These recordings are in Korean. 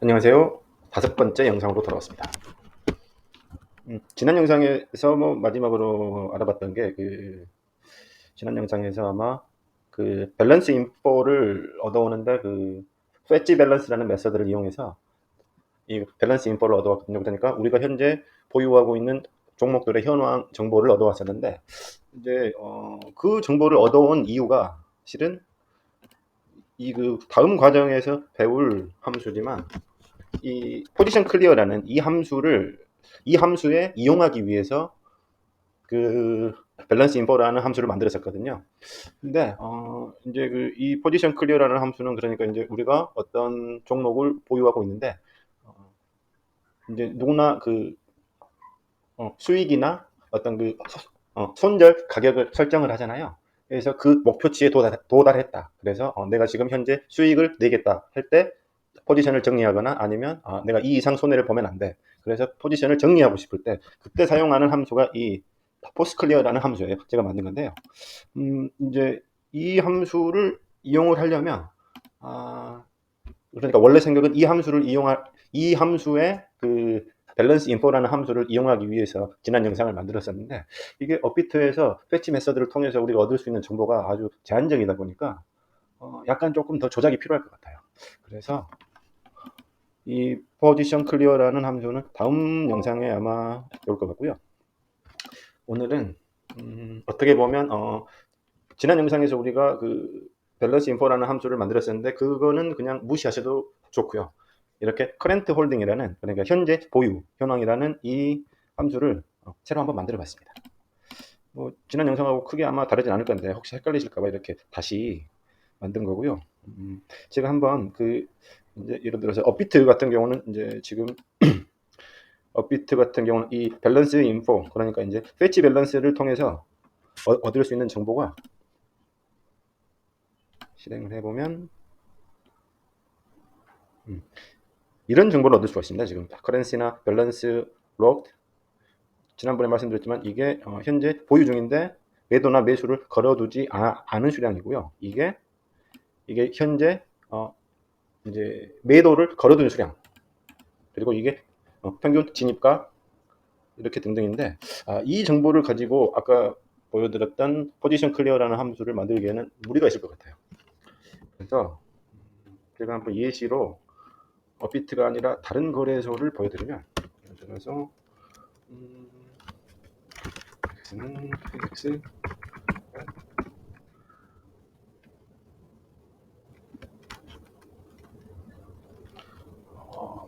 안녕하세요. 5번째 영상으로 돌아왔습니다. 지난 영상에서 마지막으로 알아봤던 게 지난 영상에서 아마 밸런스 인포를 얻어오는데 웨지 밸런스라는 메서드를 이용해서 이 밸런스 인포를 얻어왔거든요. 그러니까 우리가 현재 보유하고 있는 종목들의 현황 정보를 얻어왔었는데 이제 그 정보를 얻어온 이유가 실은 다음 과정에서 배울 함수지만 이 포지션 클리어라는 이 함수에 이용하기 위해서 밸런스 인포라는 함수를 만들었었거든요. 근데 이제 이 포지션 클리어라는 함수는 그러니까 이제 우리가 어떤 종목을 보유하고 있는데 이제 누구나 수익이나 어떤 손절 가격을 설정을 하잖아요. 그래서 그 목표치에 도달했다. 그래서 내가 지금 현재 수익을 내겠다 할 때 포지션을 정리하거나 아니면 내가 이 이상 손해를 보면 안 돼. 그래서 포지션을 정리하고 싶을 때 그때 사용하는 함수가 이 포스트 클리어라는 함수예요. 제가 만든 건데요. 이제 이 함수를 이용을 하려면 그러니까 원래 생각은 이 함수의 밸런스 인포라는 함수를 이용하기 위해서 지난 영상을 만들었었는데 이게 업비트에서 패치 메서드를 통해서 우리가 얻을 수 있는 정보가 아주 제한적이다 보니까 약간 조금 더 조작이 필요할 것 같아요. 그래서 이 포지션 클리어라는 함수는 다음 영상에 아마 올 것 같고요. 오늘은 어떻게 보면 지난 영상에서 우리가 밸런스 인포라는 함수를 만들었었는데 그거는 그냥 무시하셔도 좋고요. 이렇게 커렌트 홀딩이라는 그러니까 현재 보유 현황이라는 이 함수를 새로 한번 만들어 봤습니다. 지난 영상하고 크게 아마 다르진 않을 건데 혹시 헷갈리실까봐 이렇게 다시 만든 거고요. 제가 한번 이제 예를 들어서 업비트 같은 경우는 이제 지금 업비트 같은 경우는 이 밸런스 인포 그러니까 이제 패치 밸런스를 통해서 얻을 수 있는 정보가 실행을 해보면 이런 정보를 얻을 수가 있습니다. 지금 커런시나 밸런스 록 지난번에 말씀드렸지만 이게 현재 보유 중인데 매도나 매수를 걸어두지 않은 수량이고요. 이게 현재 이제 매도를 걸어둔 수량 그리고 이게 평균 진입가 이렇게 등등인데 이 정보를 가지고 아까 보여드렸던 포지션 클리어라는 함수를 만들기에는 무리가 있을 것 같아요. 그래서 제가 한번 예시로 업비트가 아니라 다른 거래소를 보여드리면 예를 들어서 X는 KX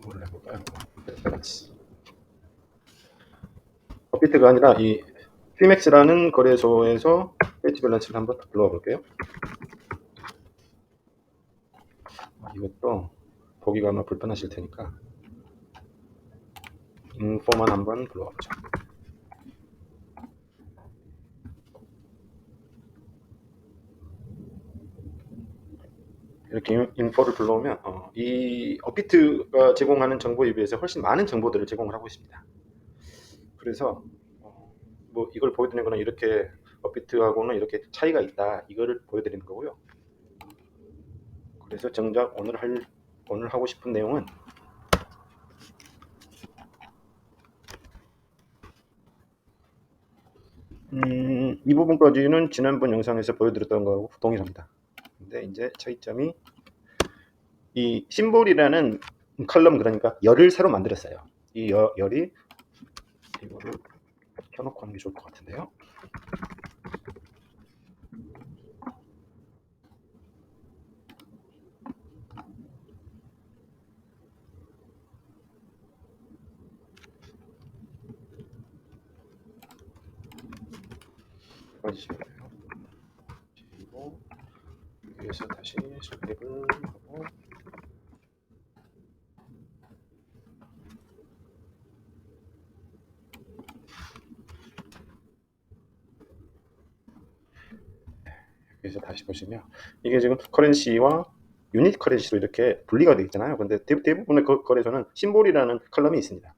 뭘 해볼까요? 업비트가 아니라 이 피맥스라는 거래소에서 페이지 밸런스를 한번 불러와 볼게요. 이것도 보기가 아마 불편하실 테니까 인포만 한번 불러와 보죠. 이렇게 인포를 불러오면 이 업비트가 제공하는 정보에 비해서 훨씬 많은 정보들을 제공을 하고 있습니다. 그래서 이걸 보여드리는 거는 이렇게 업비트하고는 이렇게 차이가 있다 이거를 보여드리는 거고요. 그래서 정작 오늘 하고 싶은 내용은 이 부분까지는 지난번 영상에서 보여드렸던 거하고 동일합니다. 근데 이제 차이점이 이 심볼이라는 컬럼 그러니까 열을 새로 만들었어요. 이 열이 이거를 켜놓고 하는 게 좋을 것 같은데요. 꺼지시면 돼요. 그리고 여기에서 다시 스크립을 하고 여기서 다시 보시면 이게 지금 커런시와 유닛 커런시로 이렇게 분리가 되어 있잖아요. 근데 대부분의 거래소는 심볼이라는 컬럼이 있습니다.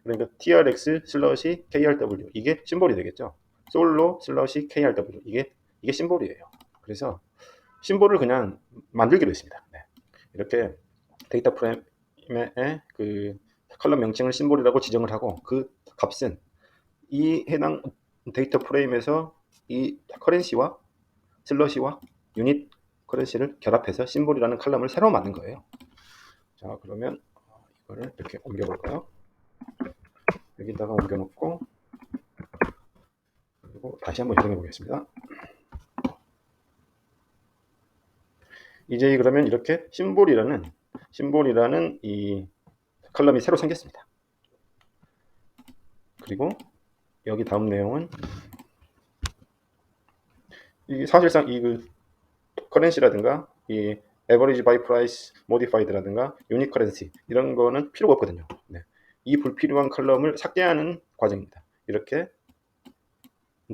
그러니까 TRX 슬러시 KRW 이게 심볼이 되겠죠. 솔로 슬러시 KRW 이게 심볼이에요. 그래서 심볼을 그냥 만들기로 했습니다. 네. 이렇게 데이터 프레임 프레임의 그 컬럼 명칭을 심볼이라고 지정을 하고 그 값은 이 해당 데이터 프레임에서 이 커런시와 슬러시와 유닛 커런시를 결합해서 심볼이라는 컬럼을 새로 만든 거예요. 자, 그러면 이거를 이렇게 옮겨 볼까요? 여기다가 옮겨 놓고 그리고 다시 한번 실행해 보겠습니다. 이제 그러면 이렇게 심볼이라는 이 컬럼이 새로 생겼습니다. 그리고 여기 다음 내용은 이 사실상 이 커런시라든가 이 average by price modified라든가 유닛 커런시 이런 거는 필요가 없거든요. 네. 이 불필요한 컬럼을 삭제하는 과정입니다. 이렇게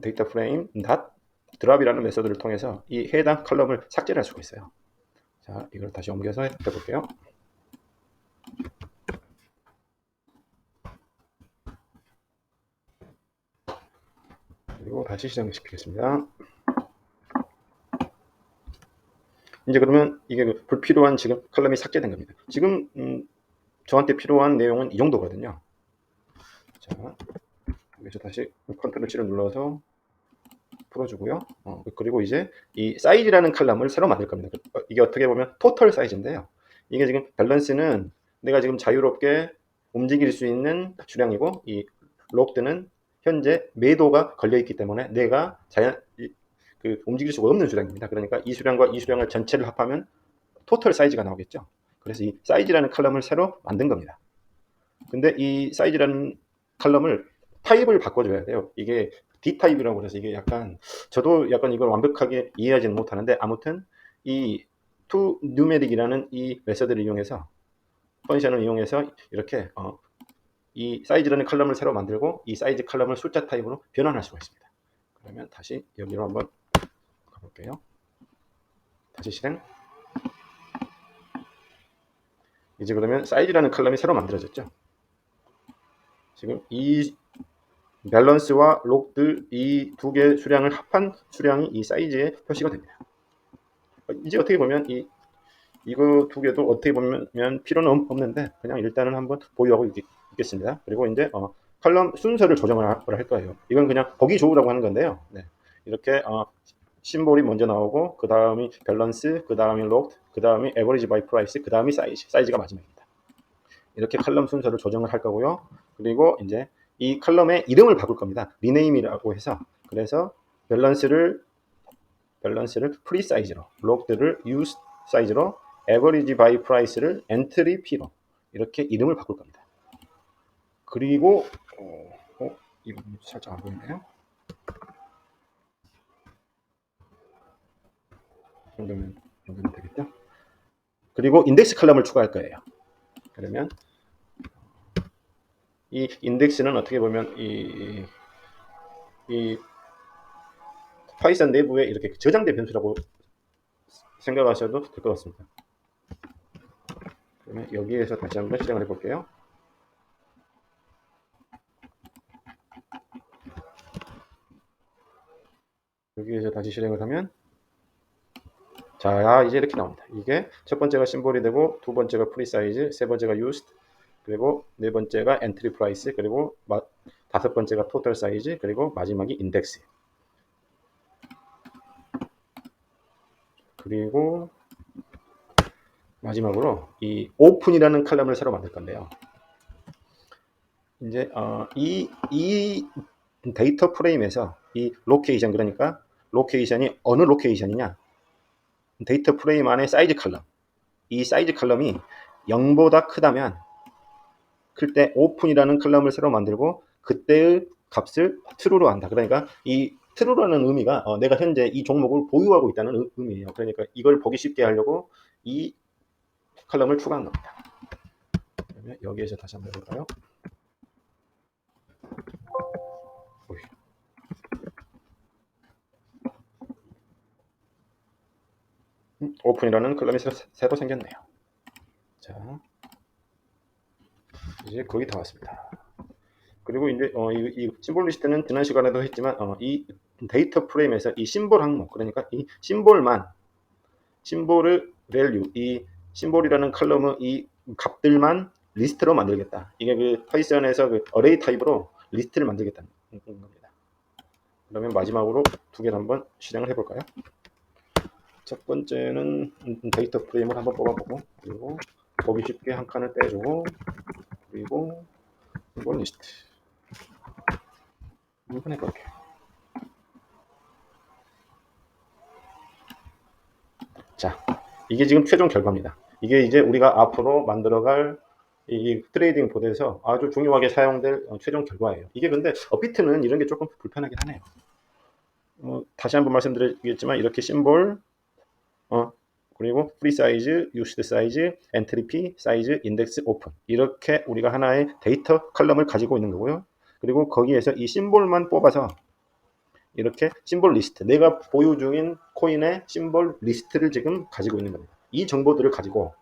데이터 프레임 드랍이라는 메서드를 통해서 이 해당 컬럼을 삭제할 수가 있어요. 자, 이걸 다시 옮겨서 해볼게요. 그리고 다시 실행시키겠습니다. 이제 그러면 이게 불필요한 지금 컬럼이 삭제된 겁니다. 지금 저한테 필요한 내용은 이 정도거든요. 자, 여기서 다시 컨트롤 C를 눌러서 풀어주고요. 그리고 이제 이 사이즈라는 컬럼을 새로 만들 겁니다. 이게 어떻게 보면 토털 사이즈인데요. 이게 지금 밸런스는 내가 지금 자유롭게 움직일 수 있는 수량이고 이 록드는 현재 매도가 걸려 있기 때문에 내가 움직일 수가 없는 수량입니다. 그러니까 이 수량과 이 수량을 전체를 합하면 토털 사이즈가 나오겠죠. 그래서 이 사이즈라는 컬럼을 새로 만든 겁니다. 근데 이 사이즈라는 컬럼을 타입을 바꿔줘야 돼요. 이게 D타입이라고 그래서 이게 약간 저도 약간 이걸 완벽하게 이해하지는 못하는데 아무튼 이 toNumeric 이 메서드를 이용해서 펀션을 이용해서 이렇게 이 사이즈라는 컬럼을 새로 만들고 이 사이즈 컬럼을 숫자 타입으로 변환할 수가 있습니다. 그러면 다시 여기로 한번 가볼게요. 다시 실행. 이제 그러면 사이즈라는 컬럼이 새로 만들어졌죠. 지금 이 밸런스와 록드 이 두 개의 수량을 합한 수량이 이 사이즈에 표시가 됩니다. 이제 어떻게 보면 이거 두 개도 어떻게 보면 필요는 없는데 그냥 일단은 한번 보유하고 있겠습니다. 그리고 이제 컬럼 순서를 조정을 할 거예요. 이건 그냥 보기 좋으라고 하는 건데요. 네. 이렇게 심볼이 먼저 나오고 그 다음이 밸런스, 그 다음이 록드, 그 다음이 에버리지 바이 프라이스, 그 다음이 사이즈가 마지막입니다. 이렇게 컬럼 순서를 조정을 할 거고요. 그리고 이제 이 컬럼의 이름을 바꿀 겁니다. 리네임이라고 해서 그래서 밸런스를 프리 사이즈로, 록드를 유스 사이즈로, 에버리지 바이 프라이스를 엔트리 P로 이렇게 이름을 바꿀 겁니다. 그리고 이거 살짝 안 보이네요. 이 정도면 되겠죠? 그리고 인덱스 컬럼을 추가할 거예요. 그러면 이 인덱스는 어떻게 보면 이 파이썬 내부에 이렇게 저장된 변수라고 생각하셔도 될 것 같습니다. 그러면 여기에서 다시 한번 실행을 해볼게요. 여기에서 다시 실행을 하면 자, 이제 이렇게 나옵니다. 이게 첫 번째가 심볼이 되고 두 번째가 프리사이즈, 세 번째가 used, 그리고 네 번째가 엔트리 프라이스, 그리고 다섯 번째가 토탈 사이즈, 그리고 마지막이 인덱스. 그리고 마지막으로 이 오픈이라는 컬럼을 새로 만들 건데요. 이제 이 데이터 프레임에서 이 로케이션, 그러니까 로케이션이 어느 로케이션이냐, 데이터 프레임 안에 사이즈 컬럼, 이 사이즈 컬럼이 0보다 크다면 클 때 오픈이라는 컬럼을 새로 만들고 그때의 값을 true로 한다. 그러니까 이 true라는 의미가 내가 현재 이 종목을 보유하고 있다는 의미예요. 그러니까 이걸 보기 쉽게 하려고 이 컬럼을 추가한 겁니다. 그러면 여기에서 다시 한번 해볼까요? 오픈이라는 컬럼이 새로 생겼네요. 자, 이제 거의 다 왔습니다. 그리고 이제 이 심볼 리스트는 지난 시간에도 했지만 이 데이터 프레임에서 이 심볼 항목, 그러니까 이 심볼을 밸류, 이 심볼이라는 컬럼의 이 값들만 리스트로 만들겠다. 이게 그 파이썬에서 그 어레이 타입으로 리스트를 만들겠다는 겁니다. 그러면 마지막으로 두 개를 한번 실행을 해볼까요? 첫 번째는 데이터 프레임을 한번 뽑아보고, 그리고 보기 쉽게 한 칸을 떼주고, 그리고 이건 리스트. 이번 해볼게요. 자, 이게 지금 최종 결과입니다. 이게 이제 우리가 앞으로 만들어갈 이 트레이딩 보드에서 아주 중요하게 사용될 최종 결과예요. 이게 근데 업비트는 이런 게 조금 불편하긴 하네요. 다시 한번 말씀드리겠지만 이렇게 심볼, 그리고 프리 사이즈, 유스드 사이즈, 엔트리 피, 사이즈, 인덱스, 오픈 이렇게 우리가 하나의 데이터 컬럼을 가지고 있는 거고요. 그리고 거기에서 이 심볼만 뽑아서 이렇게 심볼 리스트, 내가 보유 중인 코인의 심볼 리스트를 지금 가지고 있는 겁니다. 이 정보들을 가지고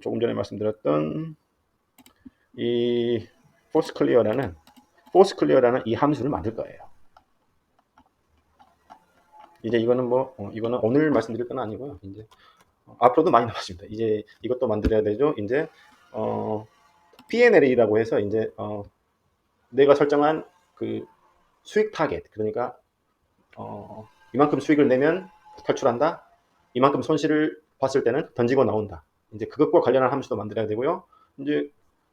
조금 전에 말씀드렸던 이 포스 클리어라는 이 함수를 만들 거예요. 이제 이거는 이거는 오늘 말씀드릴 건 아니고요. 이제 앞으로도 많이 나왔습니다. 이제 이것도 만들어야 되죠. 이제 P&L이라고 해서 이제 내가 설정한 그 수익 타겟, 그러니까 이만큼 수익을 내면 탈출한다. 이만큼 손실을 봤을 때는 던지고 나온다. 이제 그것과 관련한 함수도 만들어야 되고요. 이제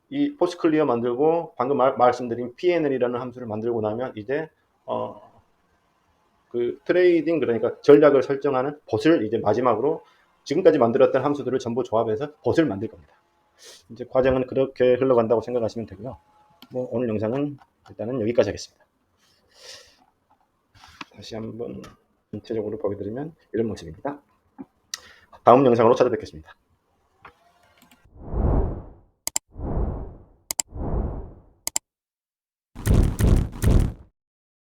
이 포스트 클리어 만들고 방금 말씀드린 P&L이라는 함수를 만들고 나면 이제 그 트레이딩, 그러니까 전략을 설정하는 봇을 이제 마지막으로 지금까지 만들었던 함수들을 전부 조합해서 봇을 만들 겁니다. 이제 과정은 그렇게 흘러간다고 생각하시면 되고요. 오늘 영상은 일단은 여기까지 하겠습니다. 다시 한번 전체적으로 보여드리면 이런 모습입니다. 다음 영상으로 찾아뵙겠습니다.